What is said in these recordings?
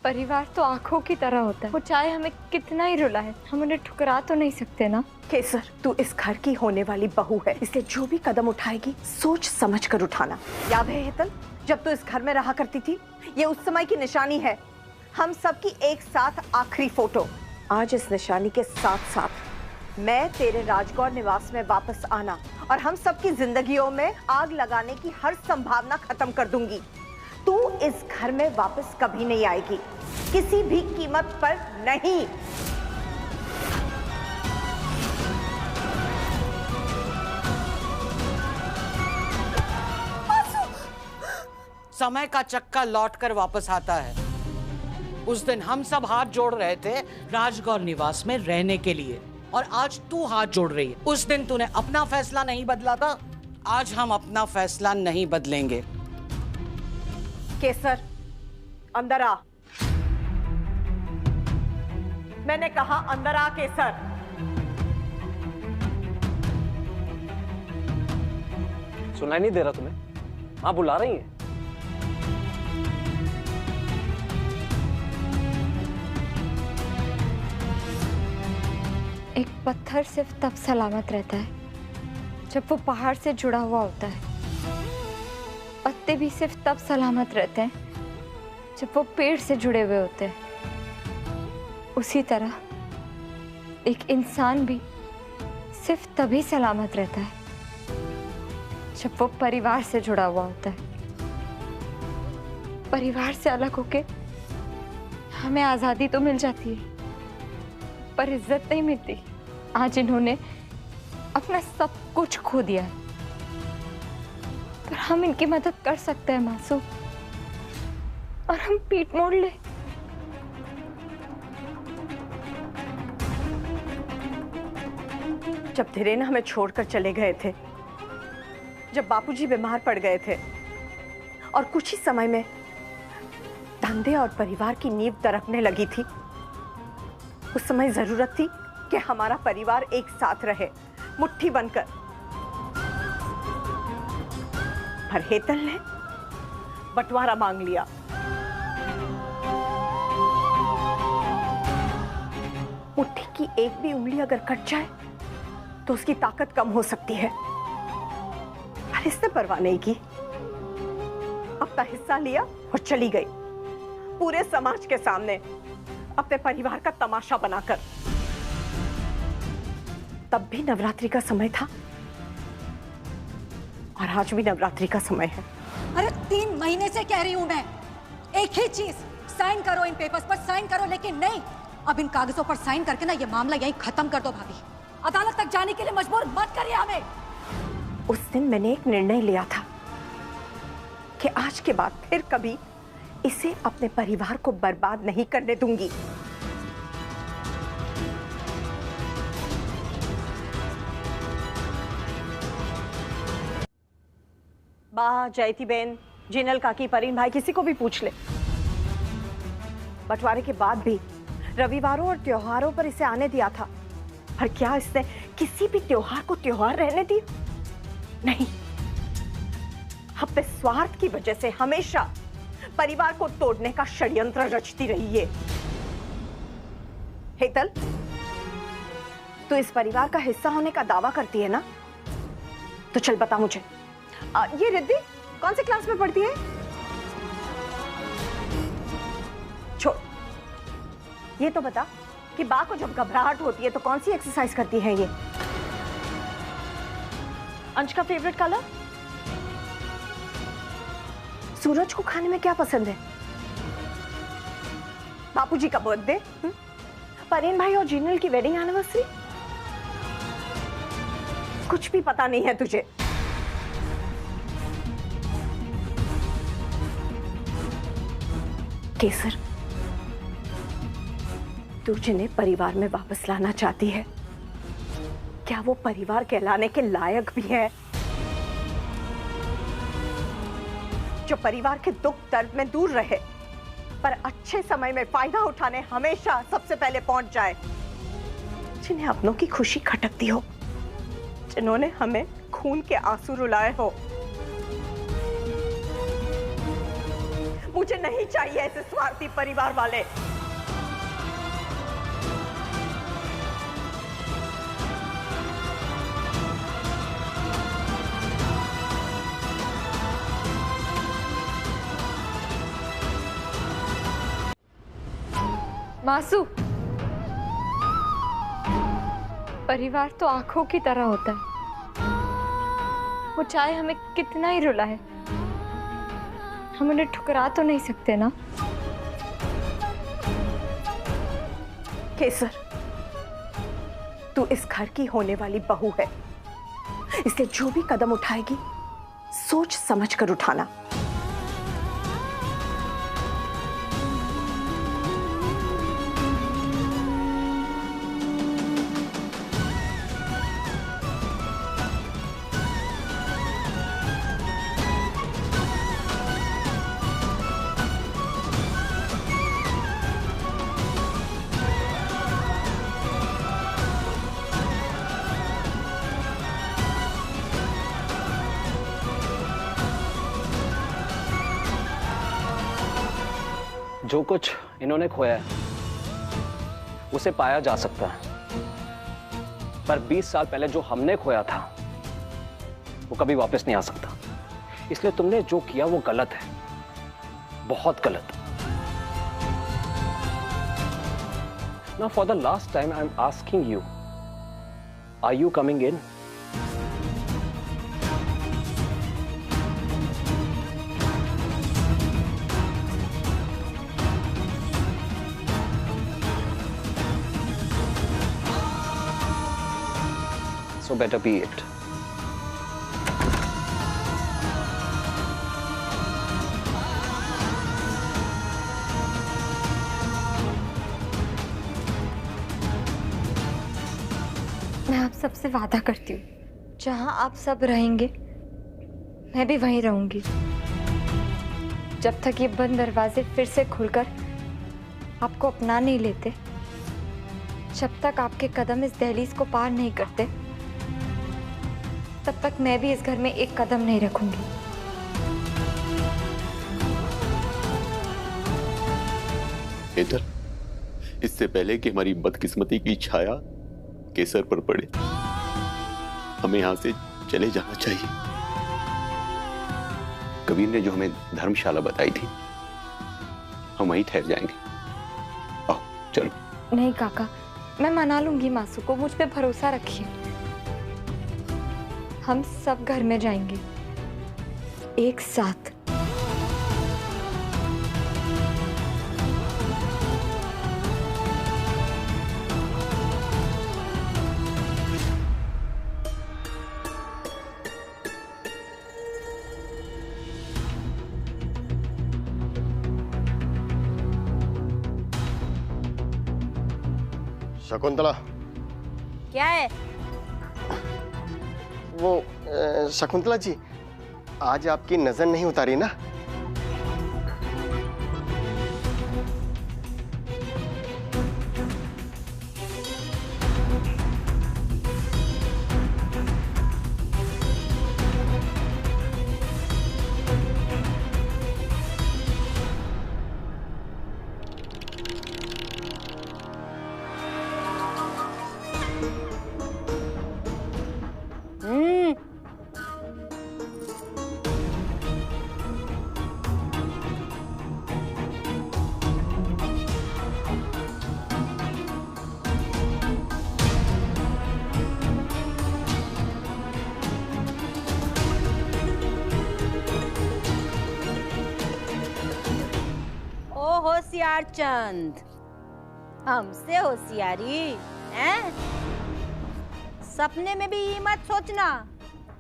परिवार तो आंखों की तरह होता है, वो चाहे हमें कितना ही रुलाए, हम उन्हें ठुकरा तो नहीं सकते ना। केसर, तू इस घर की होने वाली बहू है, इसलिए जो भी कदम उठाएगी सोच समझ कर उठाना। याद है हेतल, जब तू इस घर में रहा करती थी, ये उस समय की निशानी है, हम सबकी एक साथ आखिरी फोटो। आज इस निशानी के साथ साथ मैं तेरे राजगौर निवास में वापस आना और हम सबकी जिंदगियों में आग लगाने की हर संभावना खत्म कर दूंगी। तू इस घर में वापस कभी नहीं आएगी, किसी भी कीमत पर नहीं। समय का चक्का लौटकर वापस आता है। उस दिन हम सब हाथ जोड़ रहे थे राजगौर निवास में रहने के लिए, और आज तू हाथ जोड़ रही है। उस दिन तूने अपना फैसला नहीं बदला था, आज हम अपना फैसला नहीं बदलेंगे। केसर, अंदर आ। मैंने कहा अंदर आ केसर। सुनाई नहीं दे रहा तुम्हें? मां बुला रही है। एक पत्थर सिर्फ तब सलामत रहता है जब वो पहाड़ से जुड़ा हुआ होता है। पत्ते भी सिर्फ तब सलामत रहते हैं जब वो पेड़ से जुड़े हुए होते हैं। उसी तरह एक इंसान भी सिर्फ तभी सलामत रहता है जब वो परिवार से जुड़ा हुआ होता है। परिवार से अलग होके हमें आजादी तो मिल जाती है, पर इज्जत नहीं मिलती। आज इन्होंने अपना सब कुछ खो दिया है, पर हम इनकी मदद कर सकते हैं मासूम, और हम पीठ मोड़ ले। जब धीरेन हमें छोड़कर चले गए थे, जब बापूजी बीमार पड़ गए थे और कुछ ही समय में धंधे और परिवार की नींव दरकने लगी थी, उस समय जरूरत थी कि हमारा परिवार एक साथ रहे, मुट्ठी बनकर। पर हेतल ने बंटवारा मांग लिया। मुट्ठी की एक भी उंगली अगर कट जाए तो उसकी ताकत कम हो सकती है, पर इसने परवाह नहीं की। अपना हिस्सा लिया और चली गई, पूरे समाज के सामने अपने परिवार का तमाशा बनाकर। तब भी नवरात्रि का समय था और आज भी नवरात्रि का समय है। अरे 3 महीने से कह रही हूं मैं, एक ही चीज, साइन करो इन पेपर्स पर, साइन करो। लेकिन नहीं, अब इन कागजों पर साइन करके ना ये मामला यहीं खत्म कर दो। भाभी, अदालत तक जाने के लिए मजबूर मत करिए हमें। उस दिन मैंने एक निर्णय लिया था कि आज के बाद फिर कभी इसे अपने परिवार को बर्बाद नहीं करने दूंगी। बा, जयती बेन, जिनल काकी, परीन भाई, किसी को भी पूछ ले। बंटवारे के बाद भी रविवारों और त्योहारों पर इसे आने दिया था, पर क्या इसने किसी भी त्योहार को त्योहार रहने दिया? नहीं। अपने स्वार्थ की वजह से हमेशा परिवार को तोड़ने का षड्यंत्र रचती रही है। हेतल, तू इस परिवार का हिस्सा होने का दावा करती है ना? तो चल बता मुझे, ये रिद्धि कौन से क्लास में पढ़ती है? छोड़, ये तो बता कि बा को जब घबराहट होती है तो कौन सी एक्सरसाइज करती है ये? अंश का फेवरेट कलर? सूरज को खाने में क्या पसंद है? बापूजी का बर्थडे? परेन भाई और जिनल की वेडिंग एनिवर्सरी? कुछ भी पता नहीं है तुझे। केसर, तू जिन्हें परिवार में वापस लाना चाहती है, क्या वो परिवार कहलाने के लायक भी है? जो परिवार के दुख दर्द में दूर रहे, पर अच्छे समय में फायदा उठाने हमेशा सबसे पहले पहुंच जाए। जिन्हें अपनों की खुशी खटकती हो, जिन्होंने हमें खून के आंसू रुलाए हो। मुझे नहीं चाहिए ऐसे स्वार्थी परिवार वाले। मासू, परिवार तो आंखों की तरह होता है। वो चाहे हमें कितना ही रुलाए, हम उन्हें ठुकरा तो नहीं सकते ना। केसर, तू इस घर की होने वाली बहू है, इसलिए जो भी कदम उठाएगी सोच समझ कर उठाना। जो कुछ इन्होंने खोया है उसे पाया जा सकता है, पर 20 साल पहले जो हमने खोया था वो कभी वापस नहीं आ सकता। इसलिए तुमने जो किया वो गलत है, बहुत गलत। Now for the last time I'm asking you, are you coming in? So better be it. मैं आप सबसे वादा करती हूँ, जहाँ आप सब रहेंगे मैं भी वहीं रहूंगी। जब तक ये बंद दरवाजे फिर से खुलकर आपको अपना नहीं लेते, जब तक आपके कदम इस दहलीज को पार नहीं करते, तब तक मैं भी इस घर में एक कदम नहीं रखूंगी। इधर इससे पहले कि हमारी बदकिस्मती की छाया केसर पर पड़े, हमें यहां से चले जाना चाहिए। कबीर ने जो हमें धर्मशाला बताई थी, हम वहीं ठहर जाएंगे। आओ चलो। नहीं काका, मैं मना लूंगी मासू को, मुझ पे भरोसा रखिए। हम सब घर में जाएंगे एक साथ। शकुंतला, क्या है? वो शकुंतला जी, आज आपकी नजर नहीं उतारी ना? होशियार चंद, हमसे होशियारी हैं? सपने में भी ये मत सोचना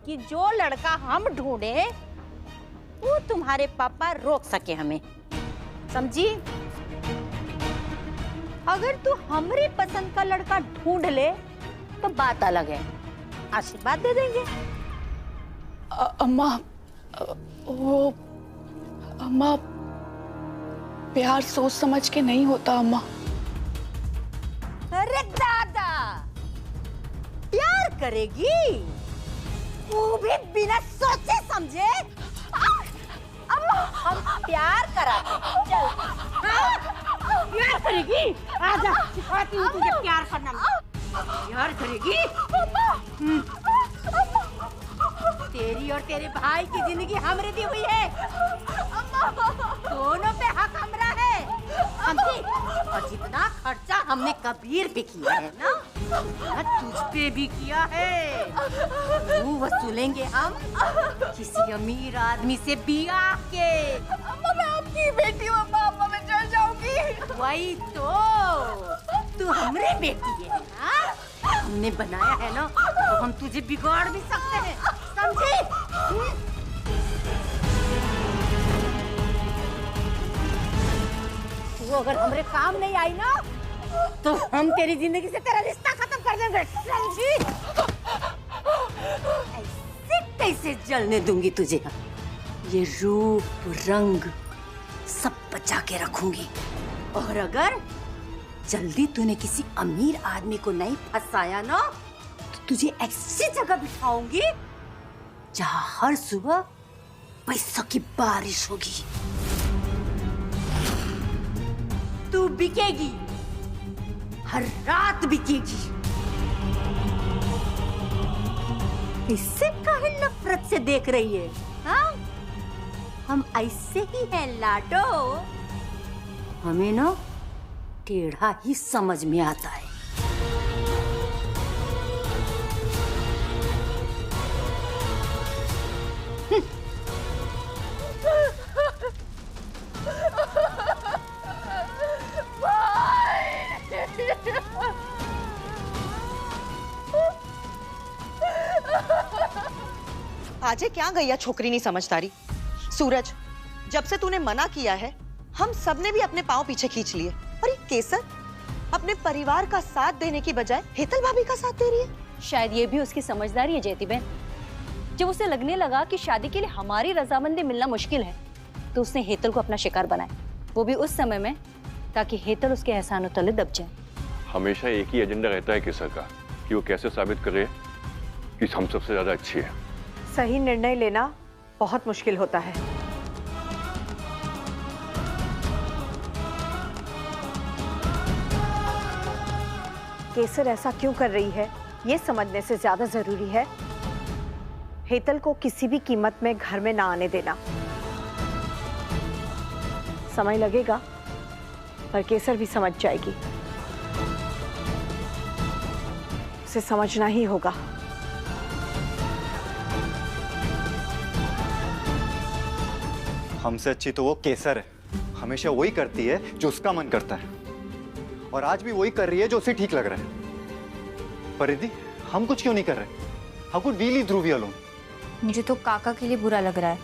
कि जो लड़का हम ढूंढे वो तुम्हारे पापा रोक सके हमें, समझी? अगर तू हमारी पसंद का लड़का ढूंढ ले तो बात अलग है, आशीर्वाद दे देंगे। अम्मा, वो अम्मा, प्यार सोच समझ के नहीं होता अम्मा। अरे दादा, प्यार करेगी वो भी बिना सोचे समझे? अम्मा, हम प्यार कराते चल। हाँ? प्यार करेगी? आजा, सिखाती हूँ तुझे प्यार करना। प्यार करेगी? तेरी और तेरे भाई की जिंदगी हमरे दी हुई है। दोनों पे हक हमरा है, समझी? और जितना खर्चा हमने कबीर पे किया है ना, तुझ पे भी किया है। वो वसूलेंगे हम किसी अमीर आदमी से बियाह के। अम्मा मैं आपकी बेटी हूँ अम्मा, मैं चल जाऊंगी। वही तो, तू हमरे बेटी है ना? हमने बनाया है ना, तो हम तुझे बिगाड़ भी सकते हैं, समझी? तू अगर हमरे काम नहीं आई ना, तो हम तेरी जिंदगी से तेरा रिश्ता खत्म कर देंगे, समझी? ऐसे कैसे जलने दूंगी तुझे? ये रूप रंग सब बचा के रखूंगी। और अगर जल्दी तूने किसी अमीर आदमी को नहीं फंसाया ना, तो तुझे ऐसी जगह बिठाऊंगी जहां हर सुबह पैसों की बारिश होगी। तू बिकेगी, हर रात बिकेगी। इससे काहे नफरत से देख रही है? हाँ? हम ऐसे ही हैं लाडो, हमें ना टेढ़ा ही समझ में आता है। आजे क्या गैया छोकरी नहीं समझदारी। सूरज, जब से तूने मना किया है, हम सबने भी अपने पांव पीछे खींच लिए। और ये केसर अपने परिवार का साथ देने की बजाय हेतल भाभी का साथ दे रही है। शायद ये भी उसकी समझदारी है ज्योति बहन। जब उसे लगने लगा कि शादी के लिए हमारी रजामंदी मिलना मुश्किल है, तो उसने हेतल को अपना शिकार बनाया, वो भी उस समय में, ताकि हेतल उसके एहसानों तले दब जाए। हमेशा एक ही एजेंडा रहता है केसर का, कि वो कैसे साबित करे कि हम सबसे ज्यादा अच्छी है। सही निर्णय लेना बहुत मुश्किल होता है। केसर ऐसा क्यों कर रही है, ये समझने से ज्यादा जरूरी है हेतल को किसी भी कीमत में घर में ना आने देना। समय लगेगा, पर केसर भी समझ जाएगी। उसे समझना ही होगा। हमसे अच्छी तो वो केसर है, हमेशा वही करती है जो उसका मन करता है, और आज भी वही कर रही है जो उसे ठीक लग रहा है। पर रिद्धि, हम कुछ क्यों नहीं कर रहे? How could we leave Dhubri alone? मुझे तो काका के लिए बुरा लग रहा है,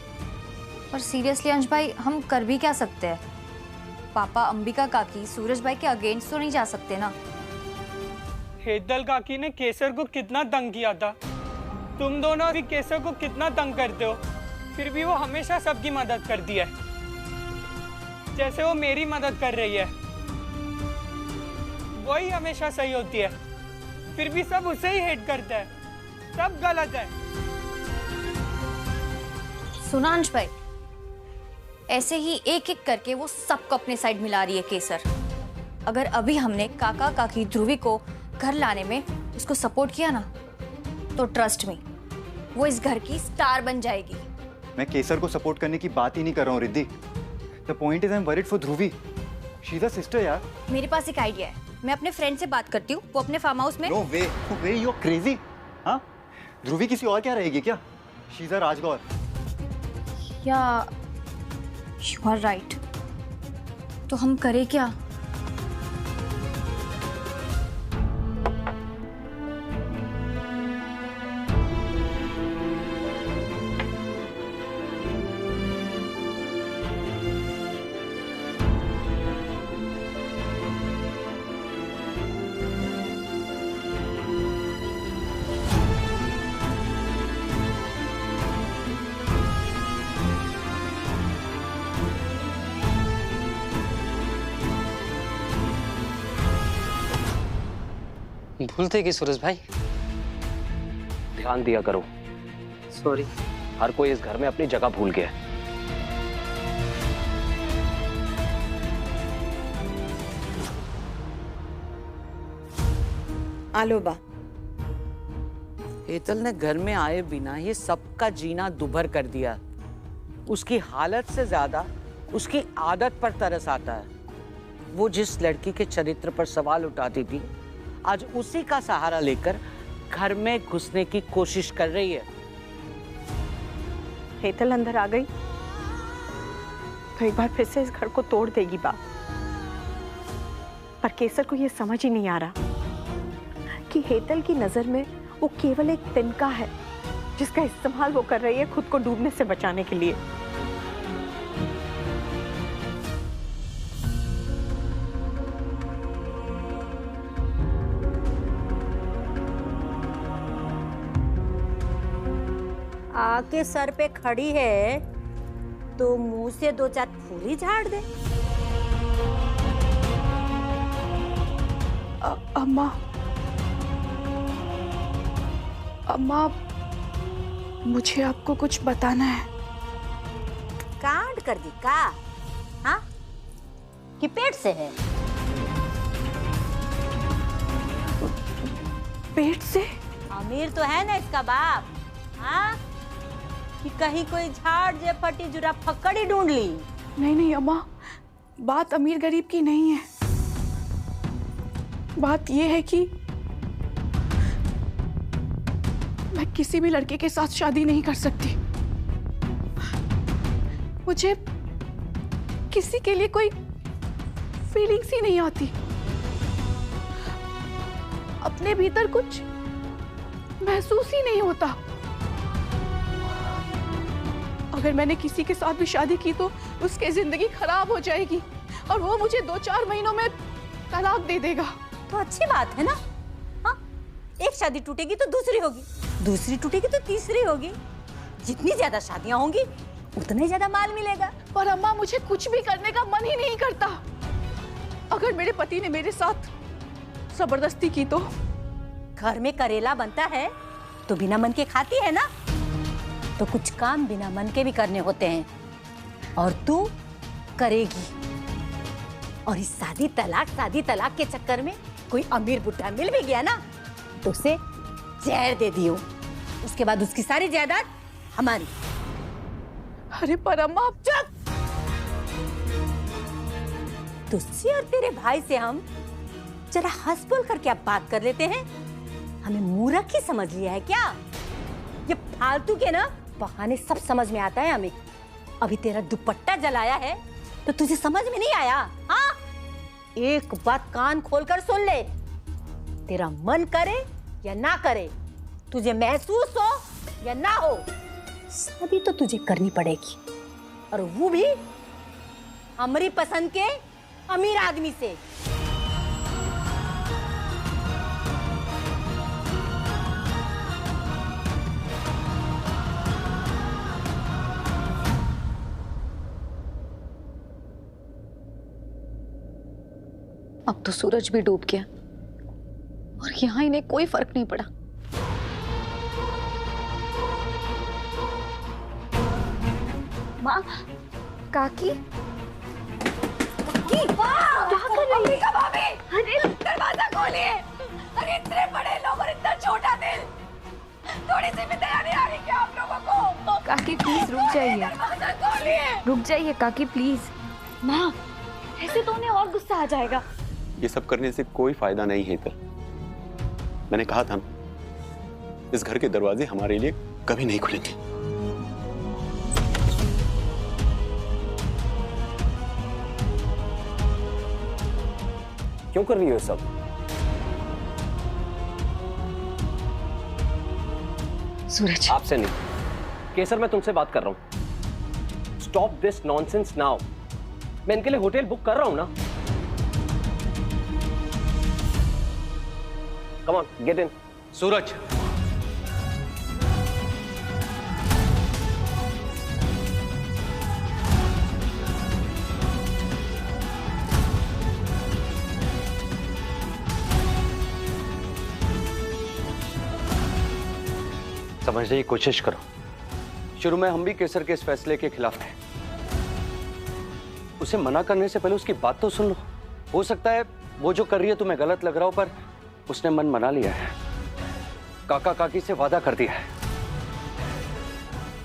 पर सीरियसली अंश भाई, हम कर भी क्या सकते हैं? पापा अंबिका काकी सूरज भाई के अगेंस्ट तो नहीं जा सकते ना। हेतल काकी ने केसर को कितना तंग किया था, तुम दोनों भी केसर को कितना तंग करते हो, फिर भी वो हमेशा सबकी मदद करती है, जैसे वो मेरी मदद कर रही है। वही हमेशा सही होती है, फिर भी सब उसे ही हेट करता है, सब गलत है। सुना अंश भाई, ऐसे ही एक एक करके वो सबको अपने साइड मिला रही है केसर। अगर अभी हमने काका काकी ध्रुवी को घर लाने में उसको सपोर्ट किया ना, तो ट्रस्ट मी, वो इस घर की स्टार बन जाएगी। मैं केसर को सपोर्ट करने की बात ही नहीं कर रहा हूँ Riddhi. The point is I am worried for Dhubri, she is a sister यार। मेरे पास एक आइडिया है, मैं अपने फ्रेंड से बात करती हूँ, वो अपने फार्म हाउस में। No way you are crazy. हाँ, ध्रुवी किसी और क्या रहेगी क्या? She is a Rajgaur. या यू आर राइट, तो हम करें क्या? भूलते कि सूरज भाई, ध्यान दिया करो। सॉरी, हर कोई इस घर में अपनी जगह भूल गया है। आलो बा। हेतल ने घर में आए बिना ये सबका जीना दुभर कर दिया। उसकी हालत से ज्यादा उसकी आदत पर तरस आता है। वो जिस लड़की के चरित्र पर सवाल उठाती थी, आज उसी का सहारा लेकर घर में घुसने की कोशिश कर रही है। हेतल अंदर आ गई तो एक बार फिर से इस घर को तोड़ देगी बा। पर केसर को यह समझ ही नहीं आ रहा कि हेतल की नजर में वो केवल एक तिनका है जिसका इस्तेमाल वो कर रही है खुद को डूबने से बचाने के लिए। आके सर पे खड़ी है तो मुंह से दो चार फूली झाड़ दे। अम्मा, अम्मा, मुझे आपको कुछ बताना है। कांड कर दी का? हाँ? कि पेट से है? पेट से? अमीर तो है ना इसका बाप, हाँ? कि कहीं कोई झाड़ जे फटी जुरा फक्कड़ ही ढूंढ ली। नहीं नहीं अम्मा, बात अमीर गरीब की नहीं है। बात यह है कि मैं किसी भी लड़के के साथ शादी नहीं कर सकती। मुझे किसी के लिए कोई फीलिंग्स ही नहीं आती। अपने भीतर कुछ महसूस ही नहीं होता। अगर मैंने किसी के साथ भी शादी की तो उसकी जिंदगी खराब हो जाएगी और वो मुझे 2-4 महीनों में तलाक दे देगा। तो अच्छी बात है ना? हाँ? एक शादी टूटेगी तो दूसरी होगी, दूसरी टूटेगी तो तीसरी होगी। जितनी ज्यादा शादियां होंगी उतना ही ज्यादा माल मिलेगा। पर अम्मा, मुझे कुछ भी करने का मन ही नहीं करता। अगर मेरे पति ने मेरे साथ जबरदस्ती की तो? घर में करेला बनता है तो बिना मन के खाती है ना? तो कुछ काम बिना मन के भी करने होते हैं और तू करेगी। और इस शादी तलाक के चक्कर में कोई अमीर बुढ़ा मिल भी गया ना तो उसे जहर दे दियो। उसके बाद उसकी सारी जायदाद हमारी। अरे पर अम्मा, चुप! तुझसे और तेरे भाई से हम जरा हंस बोल कर क्या बात कर लेते हैं। हमें मूर्ख ही समझ लिया है क्या? ये फालतू के ना बहाने सब समझ में आता है हमें। अभी तेरा दुपट्टा जलाया है तो तुझे समझ में नहीं आया? हाँ? एक बात कान खोलकर सुन ले। तेरा मन करे या ना करे, तुझे महसूस हो या ना हो, शादी तो तुझे करनी पड़ेगी। और वो भी हमारी पसंद के अमीर आदमी से। अब तो सूरज भी डूब गया और यहाँ इन्हें कोई फर्क नहीं पड़ा। माँ, काकी, क्या कर रही है? भाभी, अरे दरवाजा खोलिए। अरे इतने बड़े लोग और इतना छोटा दिल, थोड़ी सी भी दया नहीं आ रही क्या आप लोगों को? काकी प्लीज रुक जाइए। दरवाजा खोलिए। रुक जाइए काकी प्लीज। माँ, ऐसे तो उन्हें और गुस्सा आ जाएगा। ये सब करने से कोई फायदा नहीं है। मैंने कहा था इस घर के दरवाजे हमारे लिए कभी नहीं खुलेंगे। क्यों कर रही हो सब? सूरज, आपसे नहीं केसर, मैं तुमसे बात कर रहा हूं। Stop this nonsense now. मैं इनके लिए होटल बुक कर रहा हूं ना। Come on, get in. सूरज, समझने की कोशिश करो। शुरू में हम भी केसर के इस फैसले के खिलाफ थे। उसे मना करने से पहले उसकी बात तो सुन लो। हो सकता है वो जो कर रही है तुम्हें गलत लग रहा हो, पर उसने मन बना लिया है, काका काकी से वादा कर दिया है।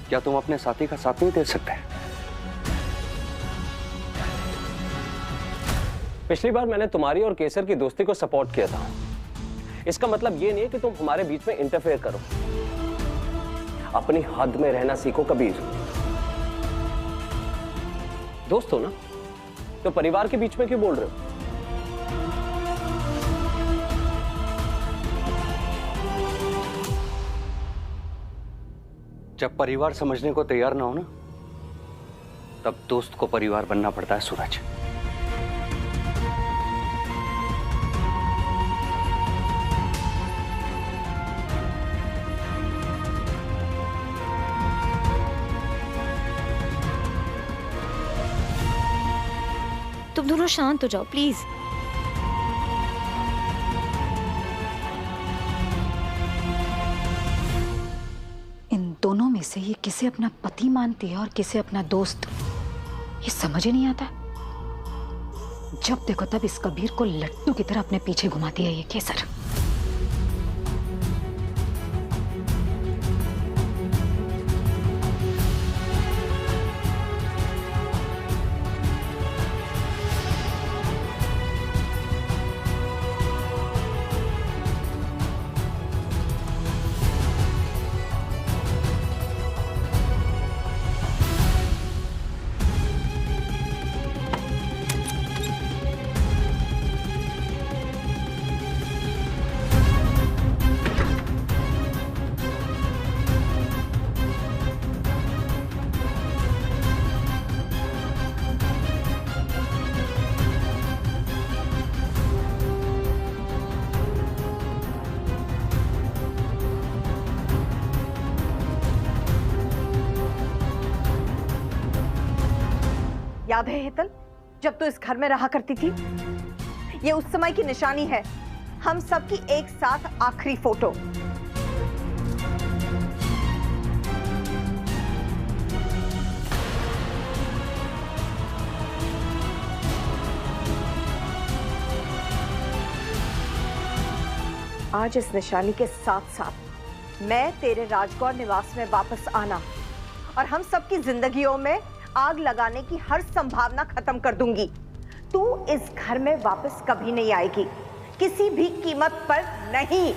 क्या तुम अपने साथी का साथ नहीं दे सकते? पिछली बार मैंने तुम्हारी और केसर की दोस्ती को सपोर्ट किया था। इसका मतलब ये नहीं है कि तुम हमारे बीच में इंटरफेयर करो। अपनी हद में रहना सीखो कबीर। दोस्त हो ना, तो परिवार के बीच में क्यों बोल रहे हो? जब परिवार समझने को तैयार ना हो ना, तब दोस्त को परिवार बनना पड़ता है सूरज। तुम दोनों शांत हो जाओ प्लीज। इन दोनों में से ये किसे अपना पति मानती है और किसे अपना दोस्त, ये समझ ही नहीं आता। जब देखो तब इस कबीर को लट्टू की तरह अपने पीछे घुमाती है ये केसर। याद है हेतल, जब तू इस घर में रहा करती थी? ये उस समय की निशानी है, हम सबकी एक साथ आखिरी फोटो। आज इस निशानी के साथ साथ मैं तेरे राजगौर निवास में वापस आना और हम सबकी जिंदगियों में आग लगाने की हर संभावना खत्म कर दूंगी। तू इस घर में वापस कभी नहीं आएगी, किसी भी कीमत पर नहीं।